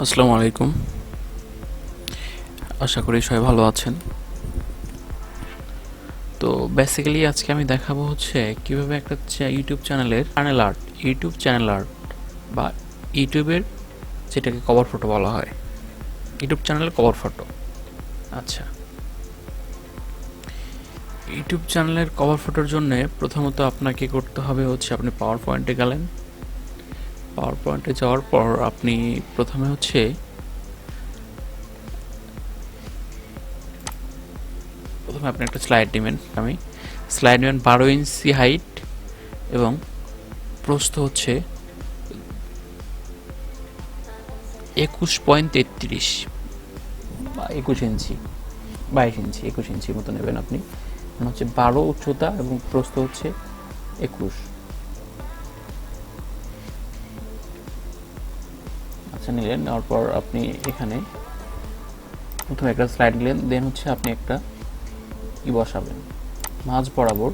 আসসালামু আলাইকুম। আশা করি সবাই ভালো আছেন। তো বেসিক্যালি আজকে আমি দেখাবো হচ্ছে কিভাবে একটা ইউটিউব চ্যানেল আর্ট বা ইউটিউবের যেটাকে কভার ফটো বলা হয়, ইউটিউব চ্যানেলের কভার ফটো। আচ্ছা, ইউটিউব চ্যানেলের কভার ফটোর জন্য প্রথমত আপনাকে করতে হবে হচ্ছে আপনি পাওয়ার পয়েন্টে গেলেন। পাওয়ার পয়েন্টে যাওয়ার পর আপনি প্রথমে হচ্ছে আপনি একটা স্লাইড নেবেন। আমি স্লাইড নেবেন 12 ইঞ্চি হাইট এবং প্রস্থ হচ্ছে 21.33 বা 21 ইঞ্চি, 22 ইঞ্চি, 21 ইঞ্চির মতো নেবেন আপনি। হচ্ছে 12 উচ্চতা এবং প্রস্থ হচ্ছে 21। আচ্ছা, নিলেন। নেওয়ার পর আপনি এখানে প্রথমে একটা স্লাইড নিলেন, দেন হচ্ছে আপনি একটা বসাবেন মাঝ বরাবর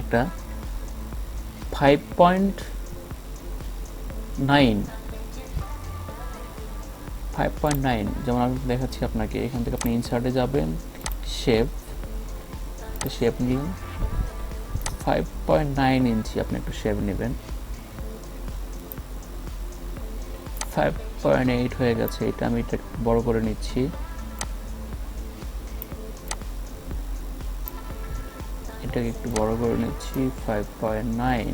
একটা 5.9, যেমন আমি দেখাচ্ছি আপনাকে। এখান থেকে আপনি ইনসার্টে যাবেন, শেপ নিলেন 5.9 ইঞ্চি। আপনি একটু শেপ নেবেন। 5.8 হয়ে গেছে, এটা আমি এটা বড় করে নিচ্ছি। এটাকে একটু বড় করে নিচ্ছি 5.9।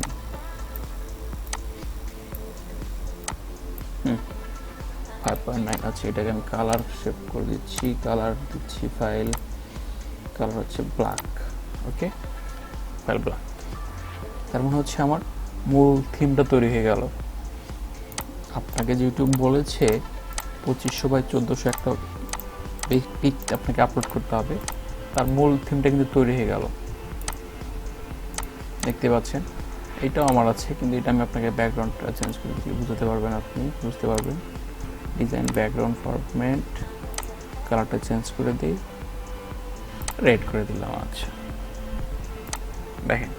5.9 আছে। এটাকে আমি কালার শেপ করে দিচ্ছি, কালার দিচ্ছি, ফাইল কালার হচ্ছে ব্ল্যাক। ওকে, ফাইল ব্ল্যাক। তার মানে হচ্ছে আমার মূল থিমটা তৈরি হয়ে গেল। আপনাকে যে ইউটিউব বলেছে 2500 বাই 1400 একটা পিক আপনাকে আপলোড করতে হবে, তার মূল থিমটা কিন্তু তৈরি হয়ে গেল। দেখতে পাচ্ছেন, এটাও আমার আছে, কিন্তু এটা আমি আপনাকে ব্যাকগ্রাউন্ডটা চেঞ্জ করে দিই, বুঝতে পারবেন, আপনি বুঝতে পারবেন। ডিজাইন, ব্যাকগ্রাউন্ড ফরম্যাট, কালারটা চেঞ্জ করে দিই, রেড করে দিলাম। আচ্ছা, দেখেন,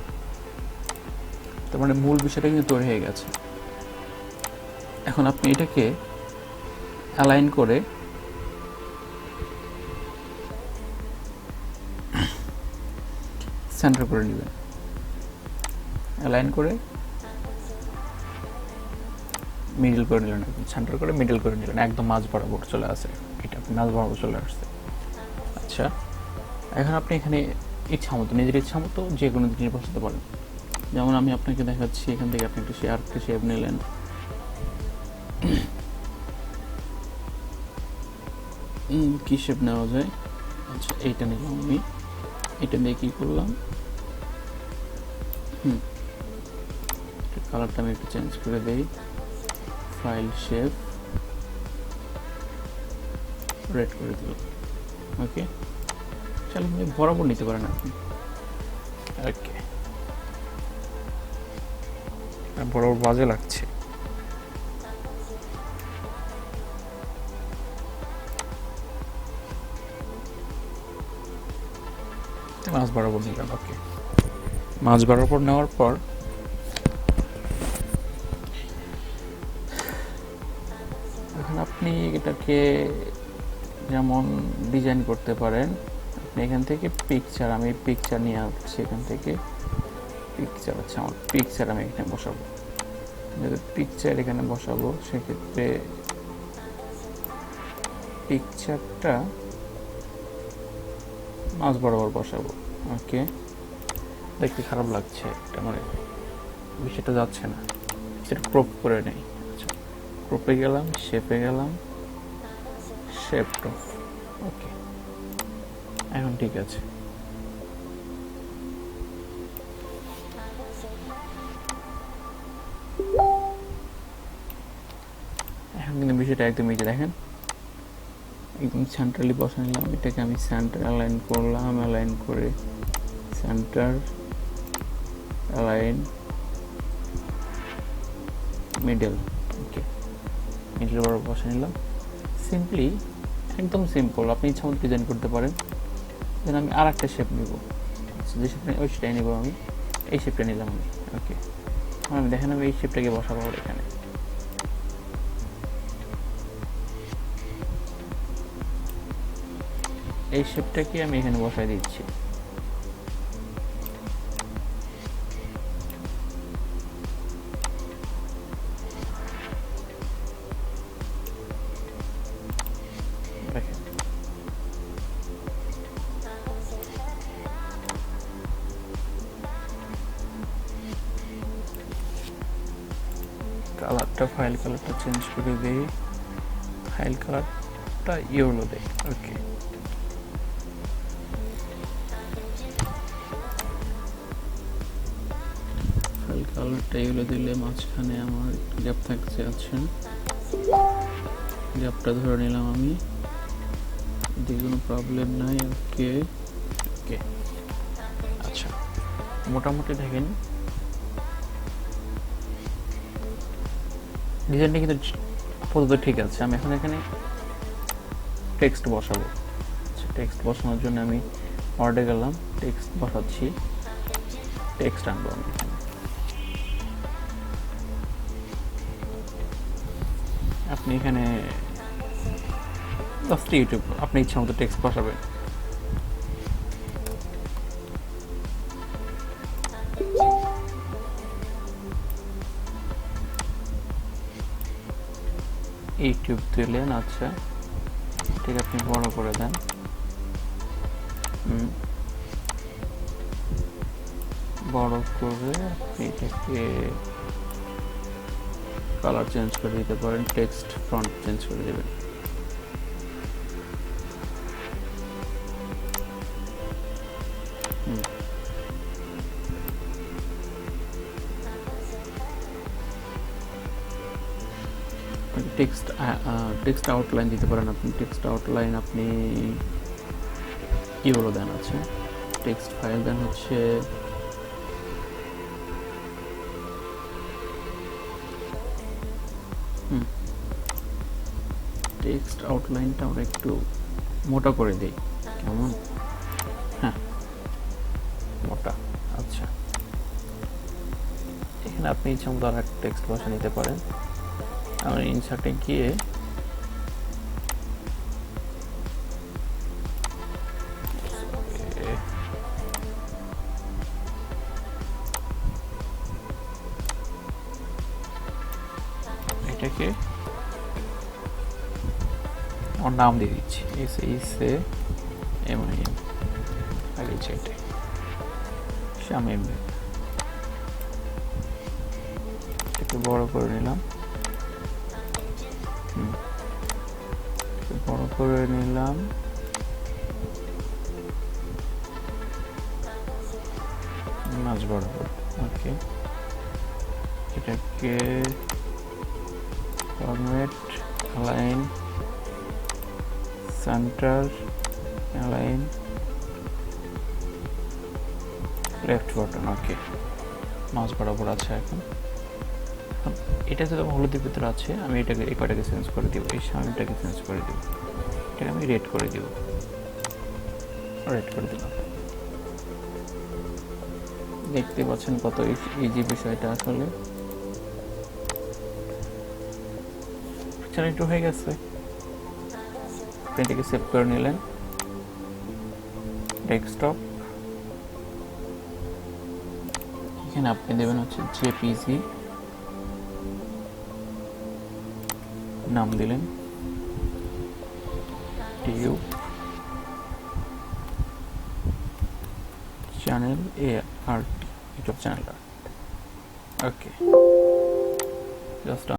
তার মানে মূল বিষয়টা কিন্তু তৈরি হয়ে গেছে। এখন আপনি এটাকে অ্যালাইন করে সেন্টার করে নেবেন। অ্যালাইন করে মিডল করে নিলেন, সেন্টার করে মিডল করে নিলেন, একদম মাঝ বরাবর চলে আসে। এটা মাঝ বরাবর চলে আসছে। আচ্ছা, এখন আপনি এখানে ইচ্ছা মতো, নিজের ইচ্ছা মতো যে কোনো জিনিস বসাতে পারেন। যেমন আমি আপনাকে দেখাচ্ছি, এখান থেকে আপনি একটু শেপ নিলেন। কি শেপ নেওয়া যায়? আচ্ছা, এইটা নিলাম আমি। এটা দিয়ে কি করলাম, কালারটা আমি একটু চেঞ্জ করে দেই, ফাইল শেপ, রেড করে দিলাম। ওকে, চলো বরাবর নিতে পারেন আপনি। ওকে, বরাবর বাজে লাগছে। মাছ বরাবর নিলাম। ওকে, মাছ বরাবর নেওয়ার পর এখন আপনি এটাকে যেমন ডিজাইন করতে পারেন। আপনি এখান থেকে পিকচার, আমি পিকচার নিয়ে আসছি, এখান থেকে পিকচার। আচ্ছা, আমার পিকচার আমি এখানে বসাবো। যদি পিকচার এখানে বসাবো, সেক্ষেত্রে পিকচারটা মাঝ বরাবর বসাবো। ওকে, দেখতে খারাপ লাগছে, এটা মানে বিষয়টা যাচ্ছে না, সেটা ক্রপ করে নেই। আচ্ছা, ক্রপে গেলাম, শেপে গেলাম, শেপ ক্রপ। ওকে, এখন ঠিক আছে। এখন কিন্তু বিষয়টা একদম এই যে দেখেন, একদম সেন্ট্রালি বসা নিলাম। এটাকে আমি সেন্টার অ্যালাইন করলাম, অ্যালাইন করে সেন্টার, অ্যালাইন, মিডল। ওকে, মিডল বরাবর বসা নিলাম। সিম্পলি, একদম সিম্পল, আপনি ইচ্ছা মতো ডিজাইন করতে পারেন। দেন আমি আর একটা শেপ নেব, যে শেপটা ওই সেটাই নেব আমি। এই শেপটা নিলাম আমি। ওকে, আমি দেখেন আমি এই শেপটাকে বসাবো এখানে। এই শেপটাকে আমি এখানে বসাই দিচ্ছি। দেখেন কালারটা, ফাইল কালারটা চেঞ্জ করে দিই, ফাইল কালারটা ইয়েলো দেই। ওকে, ফাইল কালারটা ইয়েলো দিলে মাঝখানে আমার গ্যাপ থাকছে, আছে গ্যাপটা ধরে নিলাম আমি, এদিকে কোনো প্রবলেম নাই। ওকে ওকে, আচ্ছা মোটামুটি দেখেন ডিজাইনটা কিন্তু আপাতত ঠিক আছে। আমি এখন এখানে টেক্সট বসাবো। আচ্ছা, টেক্সট বসানোর জন্য আমি ওয়ার্ডে গেলাম, টেক্সট বসাচ্ছি, টেক্সট আনবো আমি এখানে। আপনি এখানে জাস্ট ইউটিউব, আপনি ইচ্ছা মতো টেক্সট বসাবেন। ইউটিউব দিলেন, আচ্ছা ঠিক, আপনি বড় করে দেন। বড় করে আপনি এটাকে কালার চেঞ্জ করে দিতে পারেন, টেক্সট ফন্ট চেঞ্জ করে দেবেন। টেক্সট আউটলাইন দিতে পারেন আপনি, টেক্সট আউটলাইন আপনি কীগুলো দেন, আছে টেক্সট ফাইল দেন হচ্ছে টেক্সট আউটলাইনটা আমরা একটু মোটা করে দিই, কেমন? হ্যাঁ মোটা, আচ্ছা। এখানে আপনি ইচ্ছা মতো আর একটা টেক্সট বসা নিতে পারেন। আমরা ইনসার্টে গিয়ে এটাকে আমার নাম দিয়ে দিচ্ছি, SAMIN, আগে চেটে শামিম। এটাকে বড় করে নিলাম, বড় করে নিলাম, মাঝ বরাবর। ওকে, এটাকে format, align, center, align, left button. Okay, মাঝ বরাবর আছে। এখন এটা তো হলুদের ভিতরে আছে, আমি এটাকে এই কটাকে চেঞ্জ করে দিব, এই সামনেটাকে চেঞ্জ করে দিব, এটাকে আমি রেড করে দিব, রেড করে দিলাম। দেখতে পাচ্ছেন কত ইজি বিষয়টা আসলে। একটু হয়ে গেছে, এটাকে সেভ করে নিলেন, ডেস্কটপ। এখানে আপনি দেবেন হচ্ছে জেপিজি, নাম দিলেন tube channel ART, YouTube channel. Okay, just